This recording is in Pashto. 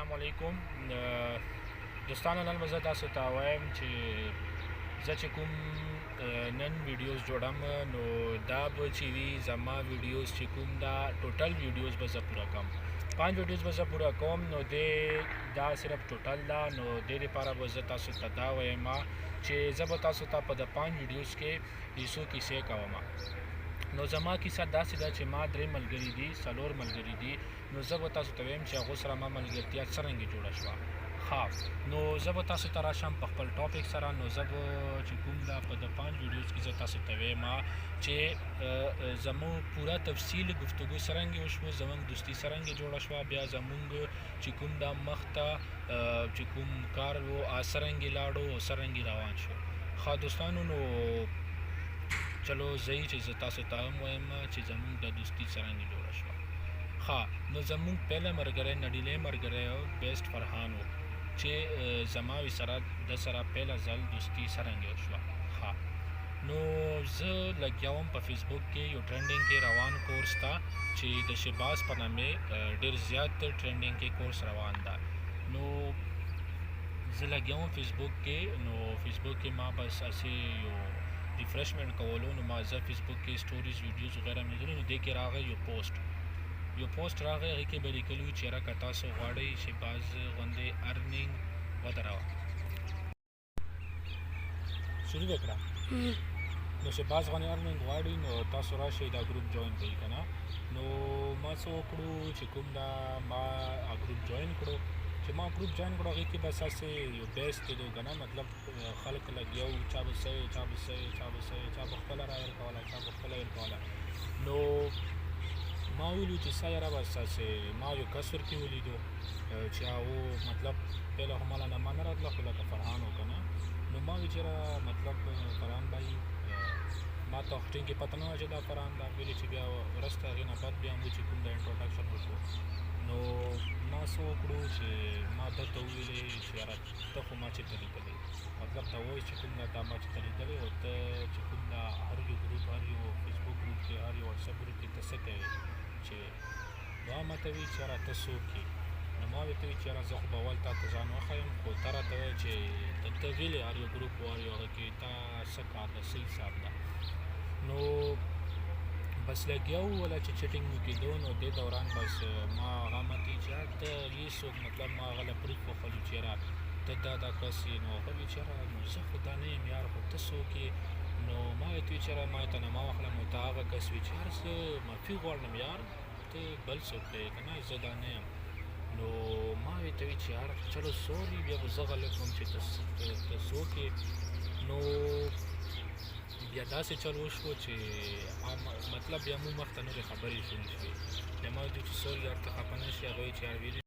السلام علیکم دوستانو نن به زه تاسو ته وایم چې زه چې کوم نن ویډیوز جوړم نو دا به چې وي زما ویډیوز چې کوم دا ټوټل ویډیوز به زه پوره کوم 5 ویډیوز به زه پوره کوم نو دا صرف ټوټل ده نو دې دپاره به زه تاسو ته دا وایم چې زه به تاسو ته په د 5 ویډیوز کې څو کیسې کوم نو زما کیسه داسې ده چې ما 3 ملګري دي 4 ملګري دي نو زه به تاسو ته وایم چې هغو سره ما ملګرتیا څرنګه جوړه شوه نو زه به تاسو ته راشم په خپل ټاپک سره نو زه به چې کوم دا په د 5 ویډیوز کې زه تاسو ته وایم چې زموږ پوره تفصیل گفتگو څرنګه وشوه زموږ دوستي څرنګه جوړه شوه بیا زموږ چې کوم دا مخته چې کوم کار و څرنګه لاړو او څرنګه روان شو دوستانو نو چلو زه چې زه تاسو ته هم وایم چې زموږ د دوستي څرنګه جوړه شوه نو زموږ پهله ملګری نړیلی ملګری بیسټ فرحان و چې زما سره د سره پهله ځل دوستي څرنګه وشوه نو زه لګیا وم په فیسبوک کې یو ټرینډینګ کې روان کورس ته چې د شهباز په نامې ډېر زیات ټرینډینګ کې کورس روان ده نو زه لګیا وم فیسبوک کې نو فیسبوک کې ما بس اسې یو ریفریشمنټ کولو نو ما زه فیسبوک کې سټوریز ویډیوز وغیره مې لیدلو نو دې کې راغی یو پوسټ راغی هغې کې به لیکلي وي چې یاره که تاسو غواړئ شهباز غوندې ارنینګ ودروه شروع دې کړه نو شهباز غوندې ارنینګ غواړي نو تاسو راشئ دا ګروپ جوین کړئ که نه نو ما څه وکړو چې کوم دا ما ګروپ جوین کړو چې ما ګروپ جوین کړو هغې کې بس هسې یو بیس کېدو که نه مطلب خلک لګیا وو چا به څه چا به خپله رایر کوله چا به خپله ویل کوله نو ما ویلو چې څه یاره بس هسې ما یو کس ورکې ولیدو چې هغو مطلب پهله خو ماله نما نه راتله خو لکه فرحان و که نه نو ما وی چې مطلب فرحان بھائی ما ته خو ټینګې پته نه وه چې دا فرحان ده ویلې چې بیا وروسته هغې نه بعد بیا مو چې کوم د انټروډکشن وشو نو ما څه وکړو چې ما درته وویلې چې یاره ته خو ما چېرته لیدلی مطلب دا وایي چې کوم دا ما چېرته لیدلی او ته چې کوم دا هر یو ګروپ هر یو فیسبوک ګروپ کې هر یو واټساپ ګروپ کې ته څه کوې چې نو ما ته وایي چې یاره ته څوک یې نو ما ورته وایي چې یاره زه خو به اول تا ته ځان وښیم خو ته راته وایې چې ته ویلې هر یو ګروپ و هر یو هغه کې تا څه کار ده څه حساب ده نو بس لګیا وو ولا چې چیټینګ مو کېدو نو دې دوران بس ما هغه متې چې ته یې څوک مطلب ما هغه له پروف وښلو چې یاره ته دا کس یې نو هغه وایي چې یاره نو زه خو دا نه یم یار خو ته څوک یې نو ما ورته وایي چې یاره ما ته نه ما واخلم نو ته هغه کس وایي چې یاره زه معافي غواړم یار ته بل څوک دی که نه زه دا نه یم نو ما ورته وایي چې یاره چلو سوري بیا به زه غلط وم چې ته څوک یې نو بیا داسې چل وشو چې مطلب بیا مو مخته نورې خبرې شروع شوې بیا ما ورته وایي چې سوري یار ته خفه نه شې هغه وایي چې یار ویلي